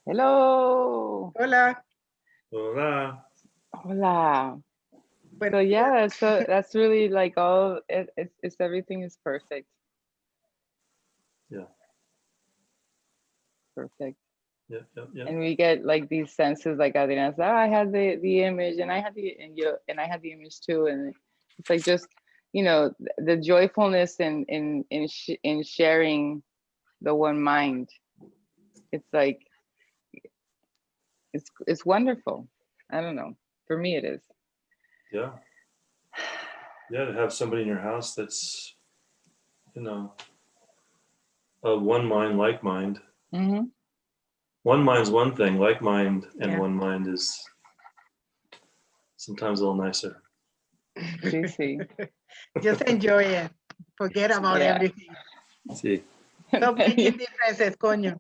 Hello. Hola. Hola. Hola. Bueno, So yeah, that's really like all it's everything is perfect. Yeah. Perfect. Yeah. And we get like these senses like Adriana said, oh, I had the image and I had the I had the image too. And it's like just, the joyfulness in sharing the one mind. It's like it's wonderful. I don't know. For me it is. Yeah. Yeah, to have somebody in your house that's, of one mind, like mind. Mm-hmm. One mind's one thing, like mind, and yeah. one mind is sometimes a little nicer. Sí, sí. Just enjoy it. Forget about Yeah. everything. See. Stop making differences, coño.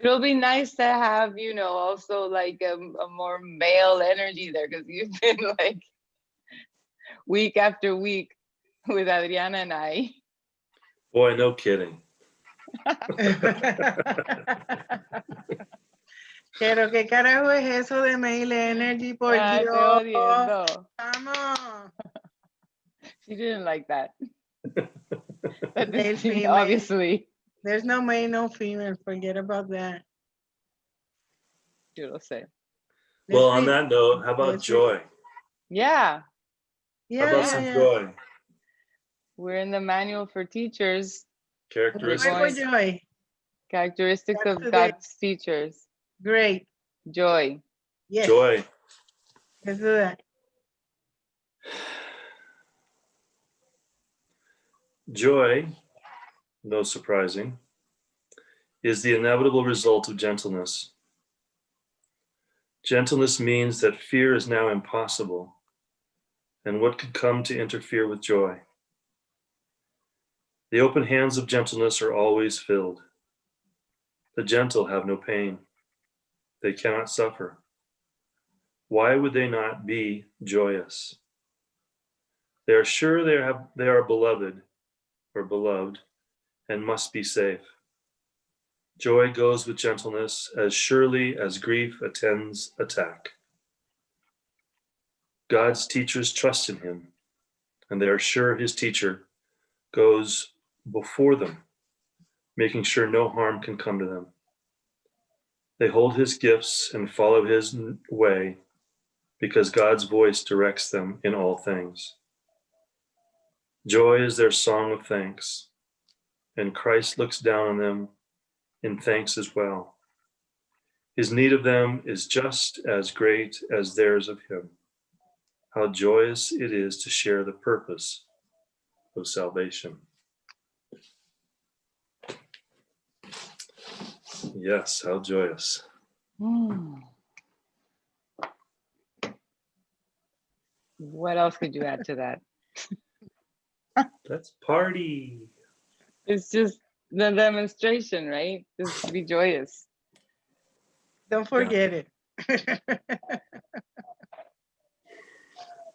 It'll be nice to have, also like a more male energy there because you've been like week after week with Adriana and I. Boy, no kidding. Pero qué carajo es eso de male energy, por Te Dios. odiando. Vamos. She didn't like that. But Male, female. obviously. There's no male, no female. Forget about that. Yo lo sé. Well, on that note, how about joy? Yeah. Yeah, How about some joy? We're in the manual for teachers. Characteristics. Joy. Characteristics That's of today. God's teachers. Great. Joy. Yes. Joy. Let's do that. Joy, no surprising, is the inevitable result of gentleness. Gentleness means that fear is now impossible, and what could come to interfere with joy? The open hands of gentleness are always filled. The gentle have no pain. They cannot suffer. Why would they not be joyous? They are sure they are beloved or beloved and must be safe. Joy goes with gentleness as surely as grief attends attack. God's teachers trust in him, and they are sure his teacher goes before them, making sure no harm can come to them. They hold his gifts and follow his way because God's voice directs them in all things. Joy is their song of thanks, and Christ looks down on them in thanks as well. His need of them is just as great as theirs of him. How joyous it is to share the purpose of salvation. Yes, how joyous. What else could you add to that? Let's party. It's just the demonstration, right? Just to be joyous. Don't forget it.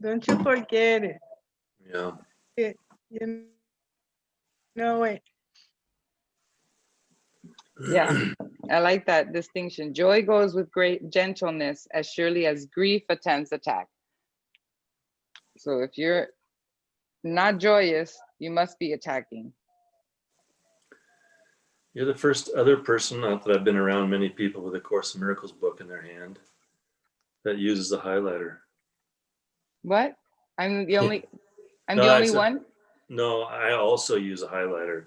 Don't you forget it. Yeah. You know it. Yeah, I like that distinction. Joy goes with great gentleness as surely as grief attends attack. So if you're not joyous, you must be attacking. You're the first other person, not that I've been around many people with a Course in Miracles book in their hand, that uses a highlighter. What? I'm the only one? No, I also use a highlighter.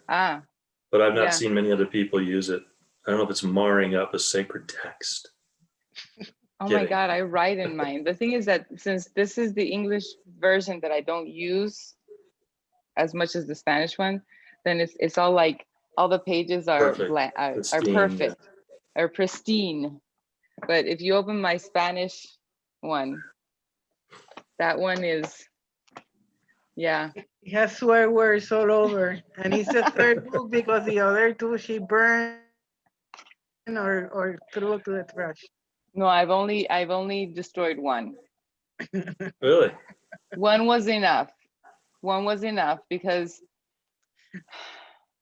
But I've not seen many other people use it. I don't know if it's marring up a sacred text. Oh my God, I write in mine. The thing is that since this is the English version that I don't use as much as the Spanish one, then it's all like all the pages are perfect, are pristine. But if you open my Spanish one, that one is, yeah. It has swear words all over, and it's the third book because the other two she burned or threw to the trash. No, I've only destroyed one. Really? One was enough. One was enough because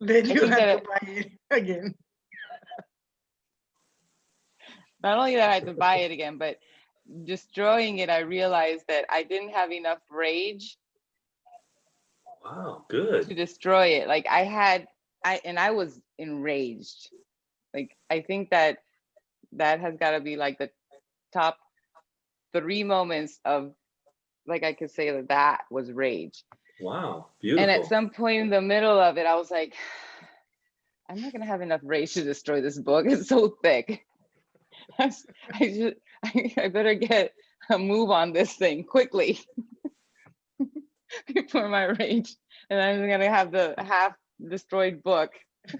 then you have to buy it again. Not only that I had to buy it again, but destroying it, I realized that I didn't have enough rage Wow, to good. destroy it. Like I was enraged. Like I think that has got to be like the top 3 moments of, like, I could say that was rage. Wow, And at beautiful. some point in the middle of it, I was like, I'm not gonna have enough rage to destroy this book. It's so thick. I better get a move on this thing quickly before my rage, and I'm gonna have the half destroyed book.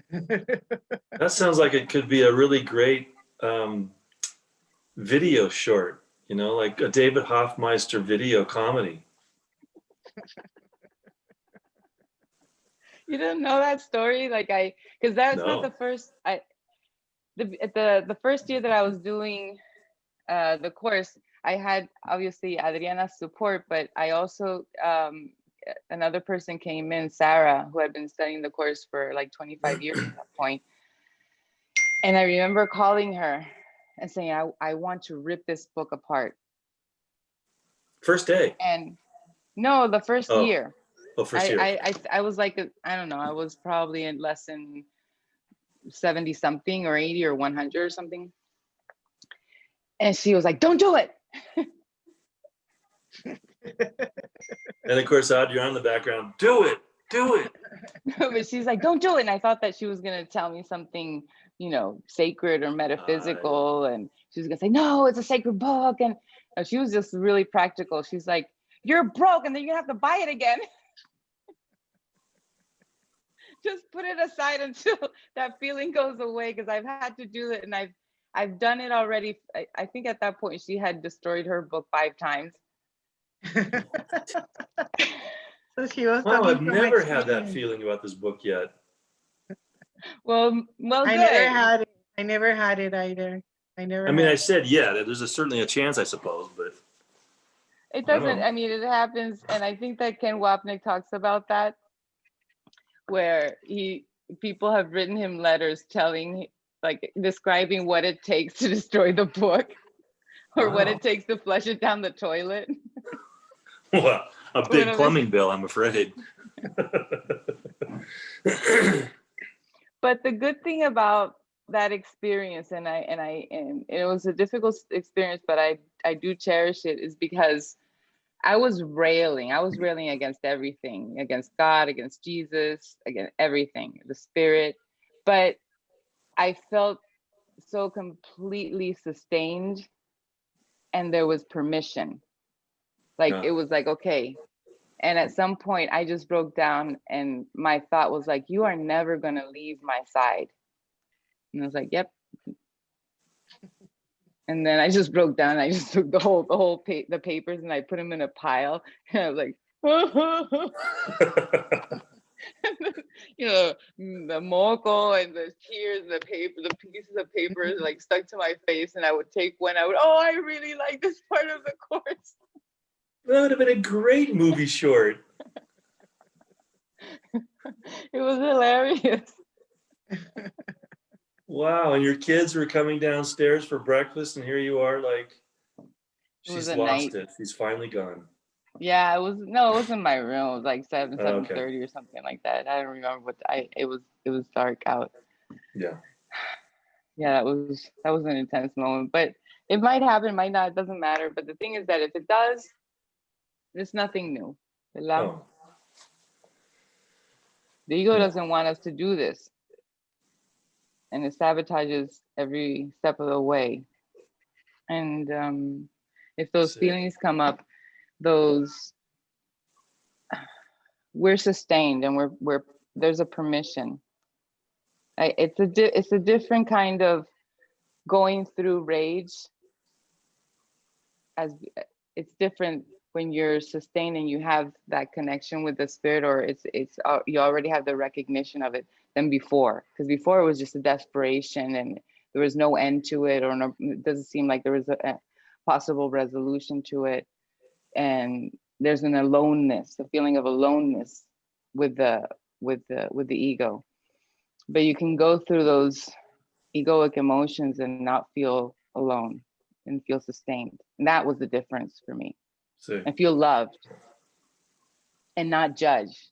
That sounds like it could be a really great video short, like a David Hoffmeister video comedy. You didn't know that story? Like because that's not the No. first. The first year that I was doing the course, I had obviously Adriana's support, but I also another person came in, Sarah, who had been studying the course for like 25 years at that point. And I remember calling her and saying, I want to rip this book apart. First day. And no, the first year. Oh, first year. I was like, I don't know, I was probably in less than 70 something or 80 or 100 or something. And she was like, don't do it. And of course, Adriana in the background, do it. But she's like, don't do it. And I thought that she was going to tell me something, sacred or metaphysical. And she was going to say, no, it's a sacred book. And she was just really practical. She's like, you're broke and then you're going to have to buy it again. Just put it aside until that feeling goes away, because I've had to do it and I've done it already. I think at that point she had destroyed her book 5 times. So she was Wow, I've talking from never had that experience. feeling about this book yet. Well, I good. never had it. I never had it either. I said, yeah, there's certainly a chance, I suppose, but It doesn't, it happens. And I think that Ken Wapnick talks about that, where people have written him letters describing what it takes to destroy the book, or what it takes to flush it down the toilet. Well, a big plumbing bill, I'm afraid. But the good thing about that experience, and it was a difficult experience, but I do cherish it, is because I was railing against everything, against God, against Jesus, against everything, the spirit. But I felt so completely sustained, and there was permission. It was like, okay. And at some point I just broke down, and my thought was like, you are never going to leave my side. And I was like, yep. And then I just broke down. I just took the papers and I put them in a pile. And I was like, the moco and the tears, the pieces of paper like stuck to my face. And I would take one. I really like this part of the course. That would have been a great movie short. It was hilarious. Wow, and your kids were coming downstairs for breakfast, and here you are, like, she's lost it. She's finally gone. Yeah, it was in my room. It was like 7:30 or something like that. I don't remember it was dark out. Yeah. Yeah, that was an intense moment. But it might happen, it might not, it doesn't matter. But the thing is that if it does, there's nothing new. Oh. The ego doesn't want us to do this. And it sabotages every step of the way. And if those feelings come up, we're sustained, and we're there's a permission. It's a different kind of going through rage. As it's different when you're sustained and you have that connection with the spirit, or it's you already have the recognition of it, than before. Because before it was just a desperation and there was no end to it, or no, it doesn't seem like there was a possible resolution to it. And there's an aloneness, a feeling of aloneness with the ego. But you can go through those egoic emotions and not feel alone and feel sustained. And that was the difference for me. See. And feel loved and not judged.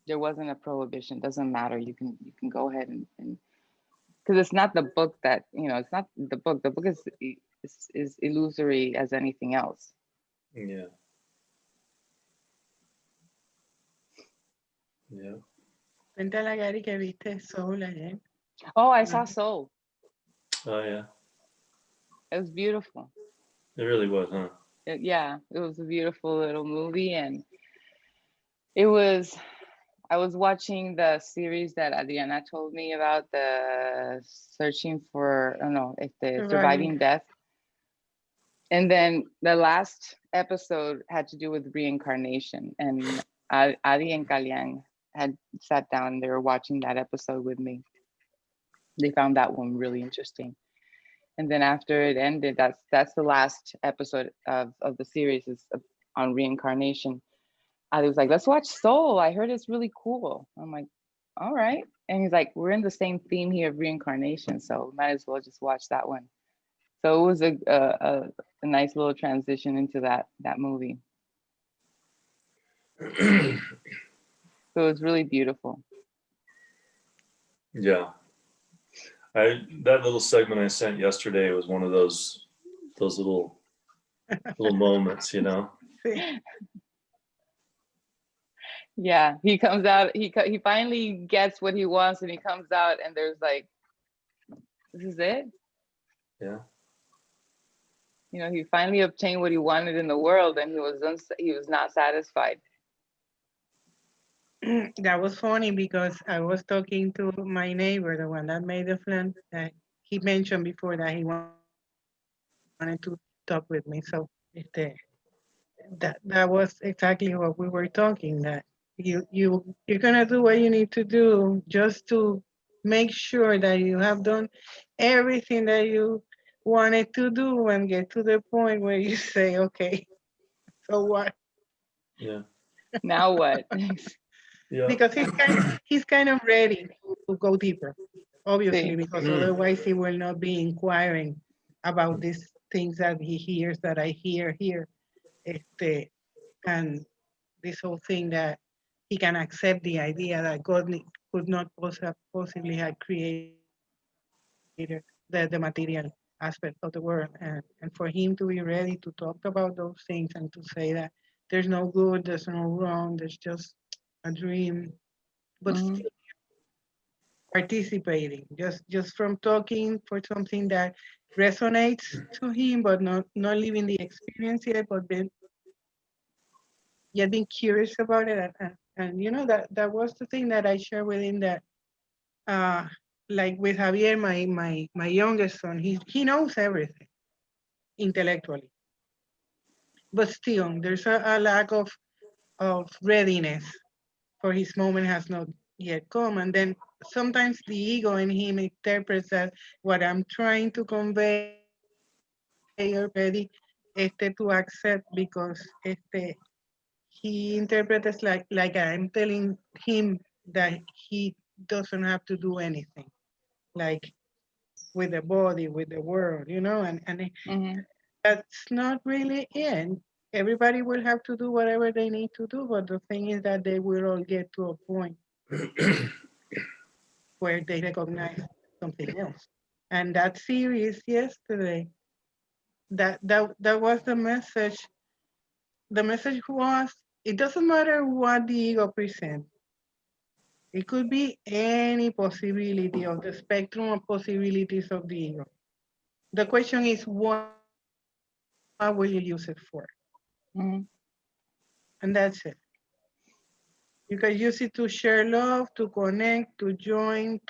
There wasn't a prohibition. Doesn't matter. You can go ahead and because it's not the book that, it's not the book. The book is illusory as anything else. Yeah. Yeah. Cuéntale a Gary que viste Soul ayer. Oh, I saw Soul. Oh yeah. It was beautiful. It really was, huh? Yeah, it was a beautiful little movie, and I was watching the series that Adriana told me about, the searching for, I don't know, if the surviving death. And then the last episode had to do with reincarnation, and Adi and Kalian had sat down, they were watching that episode with me. They found that one really interesting. And then after it ended, that's the last episode of the series, is on reincarnation. I was like, let's watch Soul. I heard it's really cool. I'm like, all right. And he's like, we're in the same theme here of reincarnation, so might as well just watch that one. So it was a nice little transition into that movie. So it was really beautiful. Yeah. That little segment I sent yesterday was one of those little moments, Yeah, he comes out, he finally gets what he wants, and he comes out and there's like, this is it? Yeah. He finally obtained what he wanted in the world, and he was not satisfied. That was funny because I was talking to my neighbor, the one that made the film, that he mentioned before that he wanted to talk with me. So that was exactly what we were talking, that you're gonna do what you need to do just to make sure that you have done everything that you wanted to do and get to the point where you say, okay, so what? Yeah. Now what? Yeah. Because he's kind of ready to go deeper, obviously, See. because otherwise he will not be inquiring about these things that he hears, that I hear here, and this whole thing that he can accept the idea that God could not possibly have created the material aspect of the world, and for him to be ready to talk about those things and to say that there's no good, there's no wrong, there's just a dream, but Mhm. still participating, just from talking for something that resonates to him, but not living the experience yet, but yet being curious about it, and that was the thing that I shared with him, that like with Javier, my youngest son, he knows everything intellectually, but still there's a lack of readiness, for his moment has not yet come. And then sometimes the ego in him interprets that what I'm trying to convey already, to accept, because he interprets like I'm telling him that he doesn't have to do anything, like with the body, with the world, and Mhm. that's not really it. Everybody will have to do whatever they need to do, but the thing is that they will all get to a point where they recognize something else. And that series yesterday, that was the message. The message was, it doesn't matter what the ego presents. It could be any possibility of the spectrum of possibilities of the ego. The question is, what will you use it for? Mhm. And that's it. You can use it to share love, to connect, to join,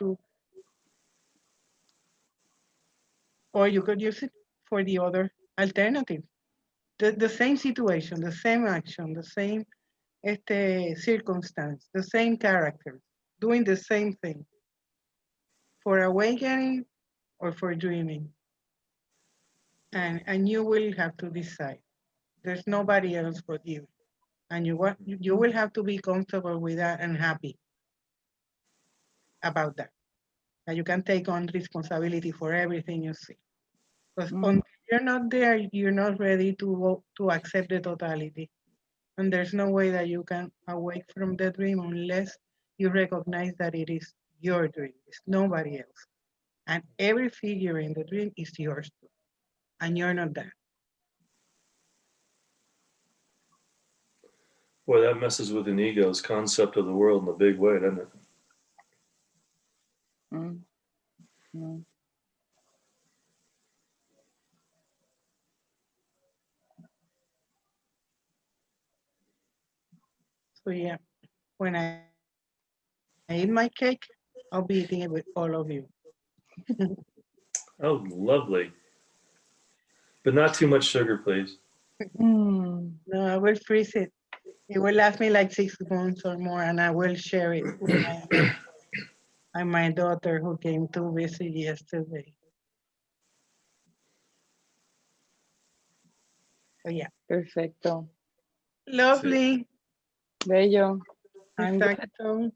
or you could use it for the other alternative. The same situation, the same action, the same circumstance, the same character, doing the same thing, for awakening or for dreaming. And you will have to decide. There's nobody else but you. And you will have to be comfortable with that and happy about that. that you can take on responsibility for everything you see. Because Mm. until you're not there, you're not ready to accept the totality. And there's no way that you can awake from the dream unless you recognize that it is your dream, it's nobody else. And every figure in the dream is yours too. And you're not that. Boy, that messes with an ego's concept of the world in a big way, doesn't it? Mm. Mm. So yeah, when I eat my cake, I'll be eating it with all of you. Oh, lovely. But not too much sugar, please. Mm. No, I will freeze it. It will last me like 6 months or more, and I will share it with my and my daughter who came to visit yesterday. So yeah, Perfecto. lovely. Bello. I'm good. Exacto.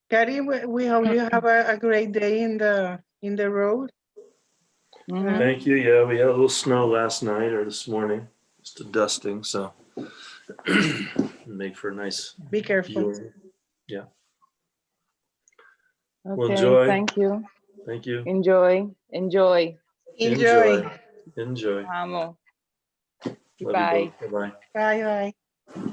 Cari, we hope you have a great day in the road. Mhm. Thank you. Yeah, we had a little snow last night or this morning, just a dusting, so make for a nice Be careful. viewing. Yeah. Well, Okay, enjoy. thank you. Thank you. Enjoy. Enjoy. Enjoy. Enjoy. Amo. Love Bye. you both. Bye-bye. Bye bye.